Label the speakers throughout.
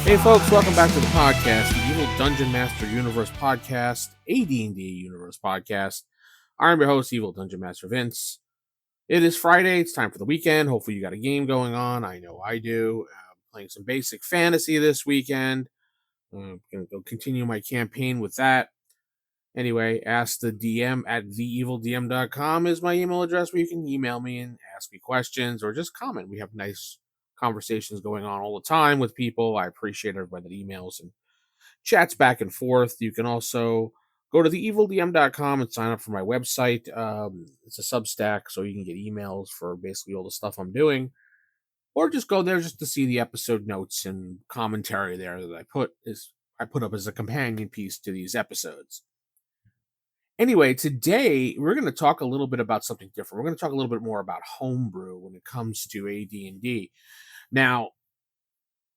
Speaker 1: Hey folks, welcome back to the podcast, the Evil Dungeon Master Universe podcast, AD&D Universe podcast. I'm your host, Evil Dungeon Master Vince. It is Friday, it's time for the weekend. Hopefully you got a game going on. I know I do. I'm playing some basic fantasy this weekend. I'm going to go continue my campaign with that. Anyway, ask the DM at theevildm.com is my email address where you can email me and ask me questions or just comment. We have nice conversations going on all the time with people. I appreciate everybody that emails and chats back and forth. You can also go to theevildm.com and sign up for my website. It's a Substack, so you can get emails for basically all the stuff I'm doing. Or just go there just to see the episode notes and commentary there that I put up as a companion piece to these episodes. Anyway, today we're going to talk a little bit about something different. We're going to talk a little bit more about homebrew when it comes to AD&D. Now,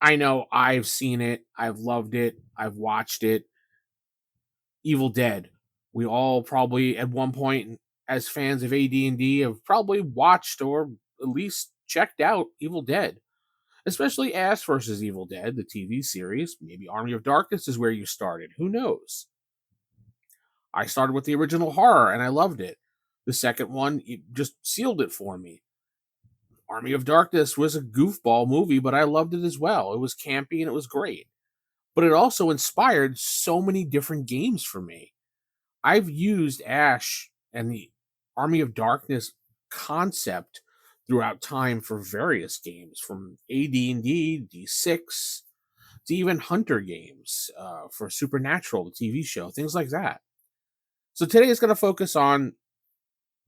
Speaker 1: I know I've seen it, I've loved it, I've watched it. Evil Dead. We all probably at one point as fans of AD&D have probably watched or at least checked out Evil Dead. Especially Ash vs. Evil Dead, the TV series. Maybe Army of Darkness is where you started. Who knows? I started with the original horror and I loved it. The second one, it just sealed it for me. Army of Darkness was a goofball movie, but I loved it as well. It was campy and it was great. But it also inspired so many different games for me. I've used Ash and the Army of Darkness concept throughout time for various games, from AD&D, D6, to even Hunter games for Supernatural, the TV show, things like that. So today is going to focus on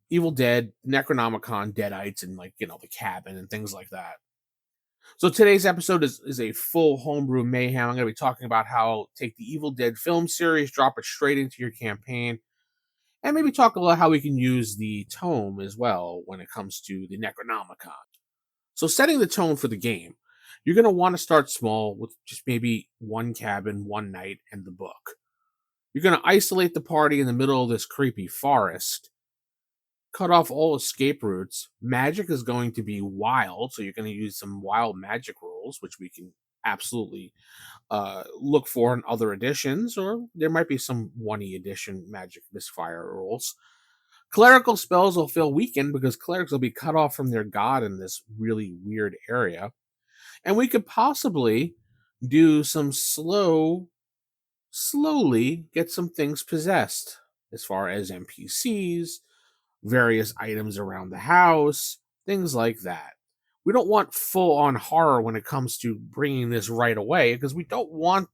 Speaker 1: Evil Dead, Necronomicon, Deadites, and the cabin and things like that. So today's episode is a full homebrew mayhem. I'm going to be talking about how take the Evil Dead film series, drop it straight into your campaign, and maybe talk a lot how we can use the tome as well when it comes to the Necronomicon. So setting the tone for the game, you're going to want to start small with just maybe one cabin, one night, and the book. You're going to isolate the party in the middle of this creepy forest, cut off all escape routes. Magic is going to be wild, so you're going to use some wild magic rules, which we can absolutely look for in other editions, or there might be some 1E edition magic misfire rules. Clerical spells will feel weakened because clerics will be cut off from their god in this really weird area. And we could possibly do some slowly get some things possessed as far as NPCs, various items around the house, things like that. We don't want full-on horror when it comes to bringing this right away because we don't want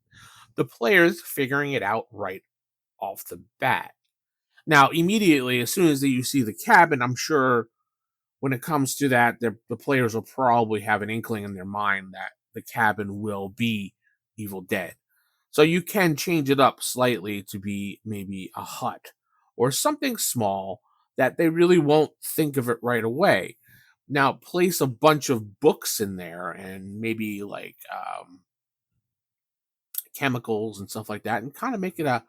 Speaker 1: the players figuring it out right off the bat. Now, immediately, as soon as you see the cabin, I'm sure when it comes to that, the players will probably have an inkling in their mind that the cabin will be Evil Dead. So you can change it up slightly to be maybe a hut or something small that they really won't think of it right away. Now, place a bunch of books in there and maybe chemicals and stuff like that and kind of make it an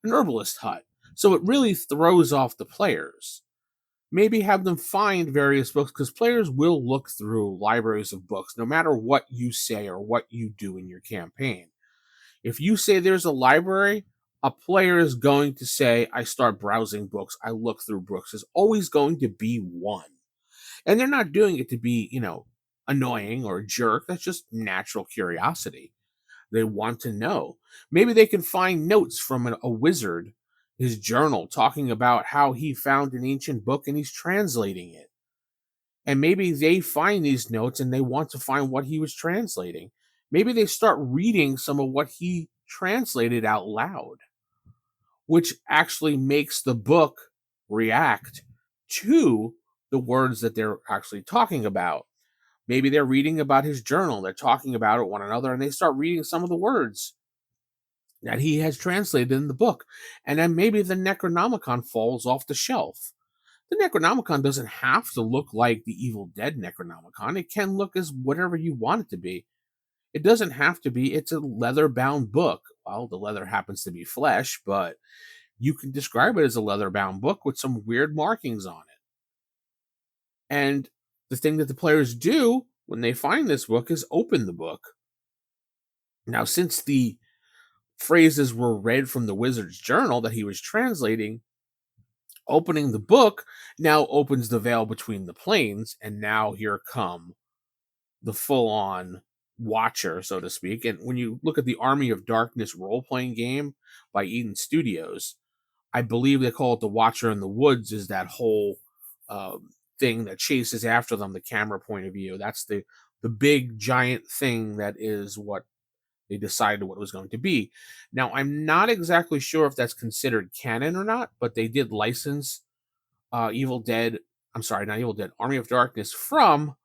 Speaker 1: herbalist hut. So it really throws off the players. Maybe have them find various books because players will look through libraries of books no matter what you say or what you do in your campaign. If you say there's a library, a player is going to say, I start browsing books, I look through books. There's always going to be one. And they're not doing it to be, annoying or a jerk. That's just natural curiosity. They want to know. Maybe they can find notes from a wizard, his journal, talking about how he found an ancient book and he's translating it. And maybe they find these notes and they want to find what he was translating. Maybe they start reading some of what he translated out loud, which actually makes the book react to the words that they're actually talking about. Maybe they're reading about his journal, they're talking about it one another, and they start reading some of the words that he has translated in the book. And then maybe the Necronomicon falls off the shelf. The Necronomicon doesn't have to look like the Evil Dead Necronomicon. It can look as whatever you want it to be. It doesn't have to be. It's a leather-bound book. Well, the leather happens to be flesh, but you can describe it as a leather-bound book with some weird markings on it. And the thing that the players do when they find this book is open the book. Now, since the phrases were read from the wizard's journal that he was translating, opening the book now opens the veil between the planes, and now here come the full on watcher, so to speak. And when you look at the Army of Darkness role playing game by Eden Studios, I believe they call it the Watcher in the Woods, is that whole thing that chases after them, the camera point of view. That's the big giant thing that is what they decided what it was going to be. Now, I'm not exactly sure if that's considered canon or not, but they did license Evil Dead. I'm sorry, not Evil Dead, Army of Darkness from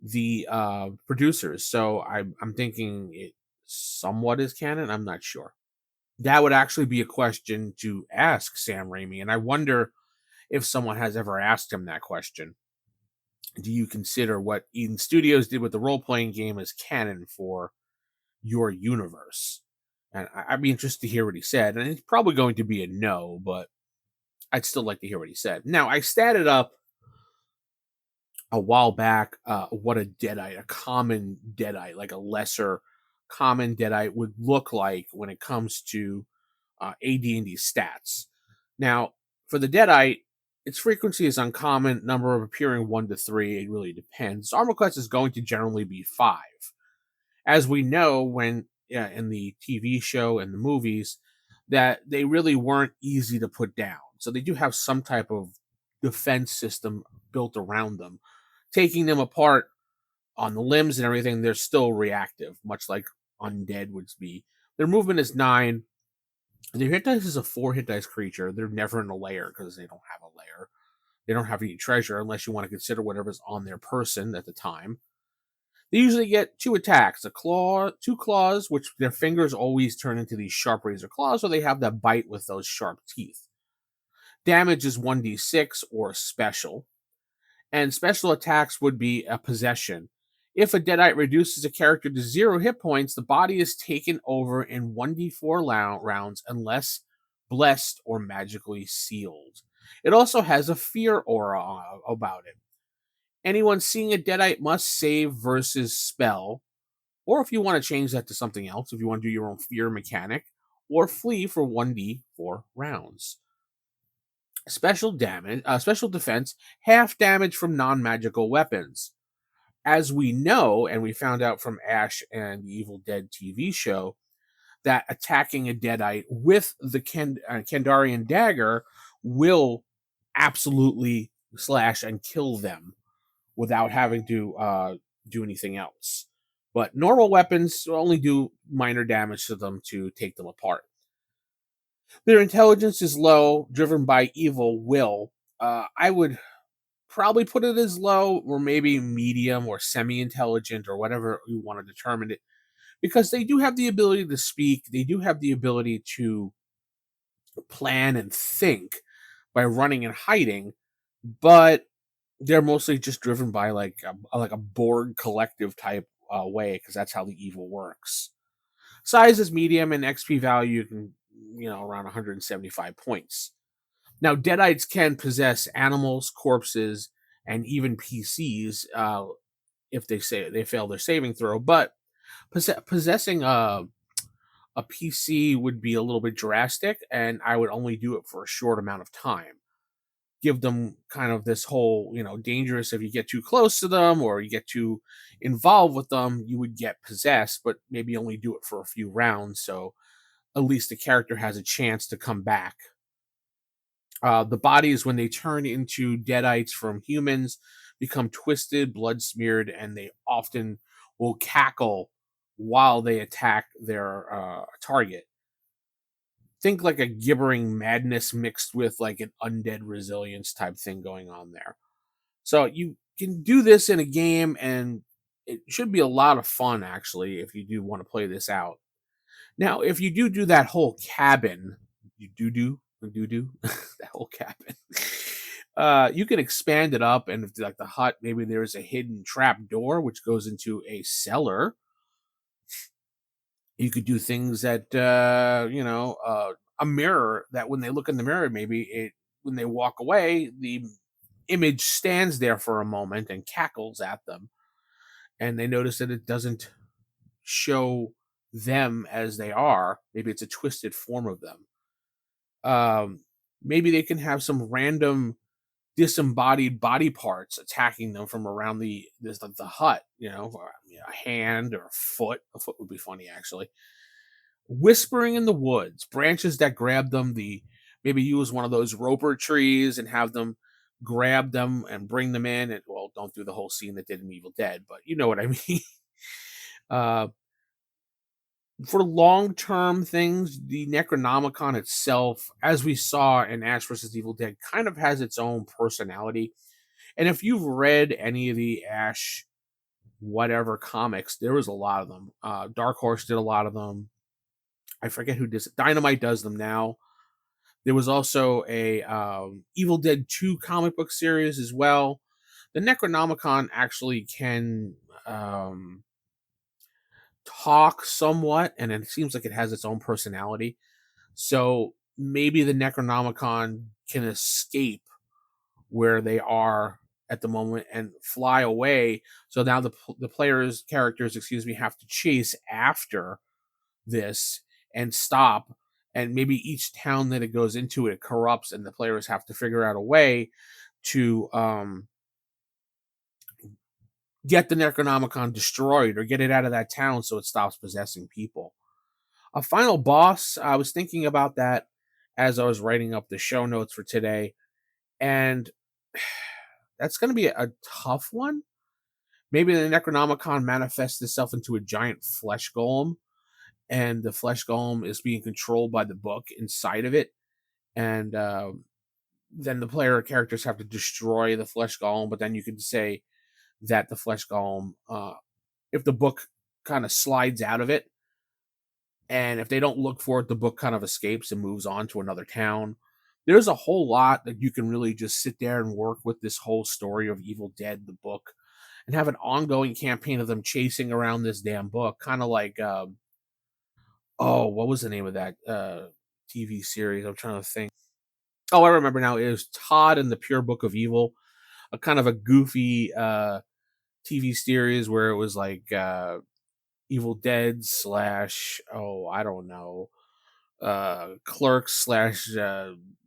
Speaker 1: the producers. So I'm thinking it somewhat is canon. I'm not sure. That would actually be a question to ask Sam Raimi, and I wonder if someone has ever asked him that question. Do you consider what Eden Studios did with the role playing game as canon for your universe? And I'd be interested to hear what he said. And it's probably going to be a no, but I'd still like to hear what he said. Now, I statted up a while back what a Deadite, a common Deadite, like a lesser common Deadite would look like when it comes to AD&D stats. Now, for the Deadite, its frequency is uncommon, number of appearing 1 to 3, it really depends. Armor class is going to generally be 5. As we know, when in the TV show and the movies, that they really weren't easy to put down. So they do have some type of defense system built around them. Taking them apart on the limbs and everything, they're still reactive, much like undead would be. Their movement is 9. Their hit dice is a 4 hit dice creature. They're never in a lair because they don't have a lair. They don't have any treasure unless you want to consider whatever's on their person at the time. They usually get 2 attacks, a claw, 2 claws, which their fingers always turn into these sharp razor claws, so they have that bite with those sharp teeth. Damage is 1d6 or special, and special attacks would be a possession. If a Deadite reduces a character to 0 hit points, the body is taken over in 1d4 rounds unless blessed or magically sealed. It also has a fear aura about it. Anyone seeing a Deadite must save versus spell, or if you want to change that to something else, if you want to do your own fear mechanic, or flee for 1d4 rounds. Special damage, special defense, half damage from non-magical weapons. As we know, and we found out from Ash and the Evil Dead TV show, that attacking a Deadite with the Kandarian dagger will absolutely slash and kill them without having to do anything else. But normal weapons only do minor damage to them to take them apart. Their intelligence is low, driven by evil will. I would probably put it as low, or maybe medium or semi-intelligent, or whatever you want to determine it, because they do have the ability to speak. They do have the ability to plan and think by running and hiding, but they're mostly just driven by like a Borg collective type way, because that's how the evil works. Size is medium, and XP value can around 175 points. Now, Deadites can possess animals, corpses, and even PCs if they fail their saving throw. But possessing a PC would be a little bit drastic, and I would only do it for a short amount of time. Give them kind of this whole, dangerous, if you get too close to them or you get too involved with them, you would get possessed, but maybe only do it for a few rounds. So at least the character has a chance to come back. The bodies, when they turn into Deadites from humans, become twisted, blood smeared, and they often will cackle while they attack their target. Think like a gibbering madness mixed with like an undead resilience type thing going on there. So you can do this in a game, and it should be a lot of fun, actually, if you do want to play this out. Now, if you do that whole cabin, that whole cabin, you can expand it up, and if like the hut, maybe there's a hidden trap door which goes into a cellar. You could do things that a mirror, that when they look in the mirror, maybe when they walk away, the image stands there for a moment and cackles at them, and they notice that it doesn't show them as they are. Maybe it's a twisted form of them. Maybe they can have some random disembodied body parts attacking them from around the hut, or, a hand or a foot. A foot would be funny, actually. Whispering in the woods, branches that grab them, maybe use one of those roper trees and have them grab them and bring them in. And, well, don't do the whole scene that did in Evil Dead, but you know what I mean. uh, for long-term things, the Necronomicon itself, as we saw in Ash vs. Evil Dead, kind of has its own personality. And if you've read any of the Ash whatever comics, there was a lot of them. Dark Horse did a lot of them. I forget who does it. Dynamite does them now. There was also a Evil Dead 2 comic book series as well. The Necronomicon actually can talk somewhat, and it seems like it has its own personality. So maybe the Necronomicon can escape where they are at the moment and fly away. So now the characters, have to chase after this and stop. And maybe each town that it goes into, it corrupts, and the players have to figure out a way to get the Necronomicon destroyed or get it out of that town so it stops possessing people. A final boss, I was thinking about that as I was writing up the show notes for today, and that's going to be a tough one. Maybe the Necronomicon manifests itself into a giant flesh golem, and the flesh golem is being controlled by the book inside of it, and then the player characters have to destroy the flesh golem. But then you could say that the flesh golem, if the book kind of slides out of it, and if they don't look for it, the book kind of escapes and moves on to another town. There's a whole lot that you can really just sit there and work with this whole story of Evil Dead, the book, and have an ongoing campaign of them chasing around this damn book, kind of like what was the name of that TV series? I'm trying to think. Oh, I remember now. It was Todd and the Pure Book of Evil, a kind of a goofy TV series where it was like Evil Dead slash, I don't know, Clerks slash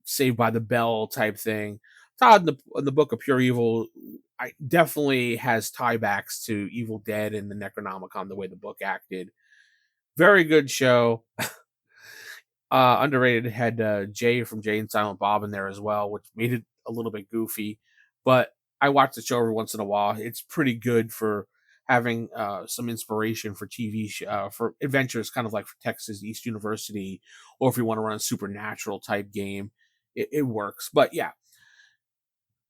Speaker 1: Saved by the Bell type thing. Todd in the Book of Pure Evil, I definitely has tiebacks to Evil Dead and the Necronomicon, the way the book acted. Very good show. Underrated. Had Jay from Jay and Silent Bob in there as well, which made it a little bit goofy. But I watch the show every once in a while. It's pretty good for having some inspiration for TV for adventures, kind of like for Texas East University, or if you want to run a supernatural type game, it works. But yeah,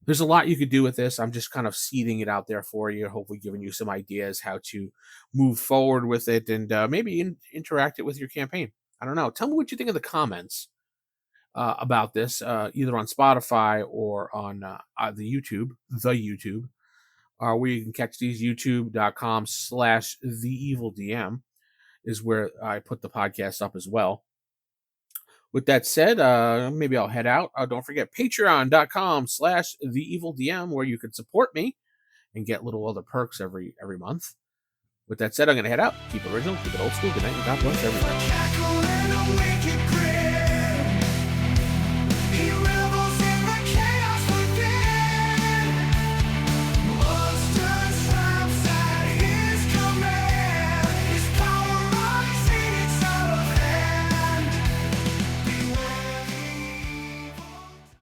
Speaker 1: there's a lot you could do with this. I'm just kind of seeding it out there for you, hopefully giving you some ideas how to move forward with it, and maybe interact it with your campaign. I don't know. Tell me what you think in the comments about this, either on Spotify or on the YouTube, where you can catch these. YouTube.com/TheEvilDM is where I put the podcast up as well. With that said, maybe I'll head out. Don't forget Patreon.com/TheEvilDM, where you can support me and get little other perks every month. With that said, I'm going to head out. Keep it original, keep it old school. Good night, and God bless everyone.